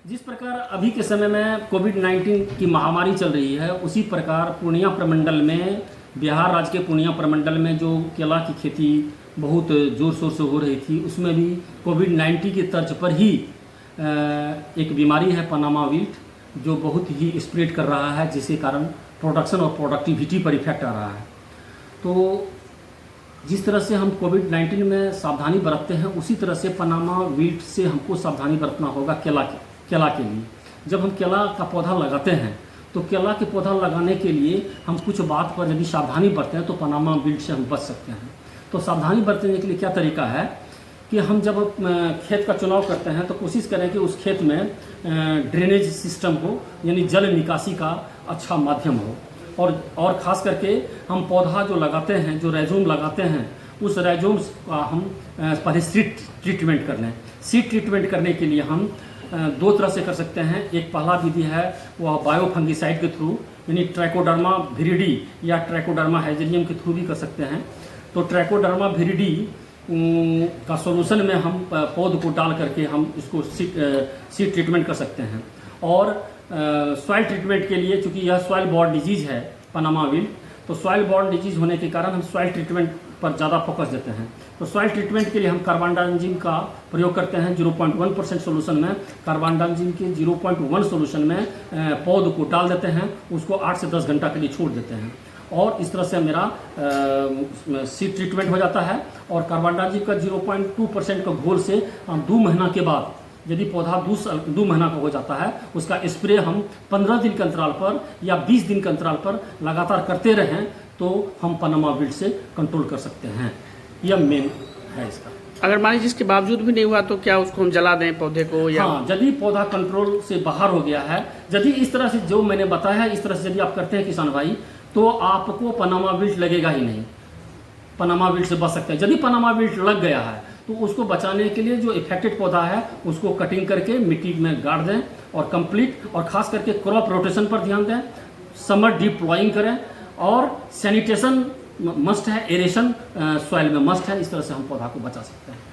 जिस प्रकार अभी के समय में कोविड-19 की महामारी चल रही है, उसी प्रकार पूर्णिया प्रमंडल में, बिहार राज्य के पूर्णिया प्रमंडल में जो केला की खेती बहुत ज़ोर शोर से हो रही थी, उसमें भी कोविड-19 की तर्ज पर ही एक बीमारी है पनामा विल्ट, जो बहुत ही स्प्रेड कर रहा है, जिसके कारण प्रोडक्शन और प्रोडक्टिविटी पर इफेक्ट आ रहा है। तो जिस तरह से हम कोविड-19 में सावधानी बरतते हैं, उसी तरह से पनामा विल्ट से हमको सावधानी बरतना होगा केला के लिए। जब हम केला का पौधा लगाते हैं, तो केला के पौधा लगाने के लिए हम कुछ बात पर यदि सावधानी बरतें हैं तो पनामा विल्ट से हम बच सकते हैं। तो सावधानी बरतने के लिए क्या तरीका है कि हम जब खेत का चुनाव करते हैं तो कोशिश करें कि उस खेत में ड्रेनेज सिस्टम हो, यानी जल निकासी का अच्छा माध्यम हो। और ख़ास करके हम पौधा जो लगाते हैं, जो रैजोम लगाते हैं, उस रैजोम का हम पहले सीड ट्रीटमेंट कर लें। सीड ट्रीटमेंट करने के लिए हम दो तरह से कर सकते हैं। एक पहला विधि है वह बायोफंगिसाइड के थ्रू, यानी ट्राइकोडर्मा विरिडी या ट्राइकोडर्मा हाइजेरियम के थ्रू भी कर सकते हैं। तो ट्राइकोडर्मा विरिडी का सॉल्यूशन में हम पौध को डाल करके हम इसको सीड ट्रीटमेंट कर सकते हैं। और सॉइल ट्रीटमेंट के लिए, चूँकि यह सॉइल बॉर्न डिजीज़ है पनामा विल्ट, तो सॉइल बॉर्न डिजीज़ होने के कारण हम सॉइल ट्रीटमेंट पर ज़्यादा फोकस देते हैं। तो सॉइल ट्रीटमेंट के लिए हम कार्बानडाजिम का प्रयोग करते हैं। 0.1% सोल्यूशन में कार्बानडाजिम के 0.1 सोल्यूशन में पौध को डाल देते हैं, उसको 8 से 10 घंटा के लिए छोड़ देते हैं, और इस तरह से मेरा सीड ट्रीटमेंट हो जाता है। और कार्बानडाजिम का 0.2% का घोल से हम 2 महीना के बाद, यदि पौधा 2 महीना का हो जाता है, उसका स्प्रे हम 15 दिन के अंतराल पर या 20 दिन के अंतराल पर लगातार करते रहें, तो हम पनामा विल्ट से कंट्रोल कर सकते हैं। यह मेन है इसका। अगर मान लीजिए इसके बावजूद भी नहीं हुआ तो क्या उसको हम जला दें पौधे को, या हाँ, यदि पौधा कंट्रोल से बाहर हो गया है, यदि इस तरह से जो मैंने बताया है, इस तरह से यदि आप करते हैं किसान भाई, तो आपको पनामा विल्ट लगेगा ही नहीं, पनामा विल्ट से बच सकते हैं। यदि पनामा विल्ट लग गया है तो उसको बचाने के लिए जो इफेक्टेड पौधा है उसको कटिंग करके मिट्टी में गाड़ दें, और कंप्लीट, और खास करके क्रॉप रोटेशन पर ध्यान दें, समर डीप प्लॉइंग करें, और सैनिटेशन मस्ट है, एरेशन सॉइल में मस्ट है। इस तरह से हम पौधा को बचा सकते हैं।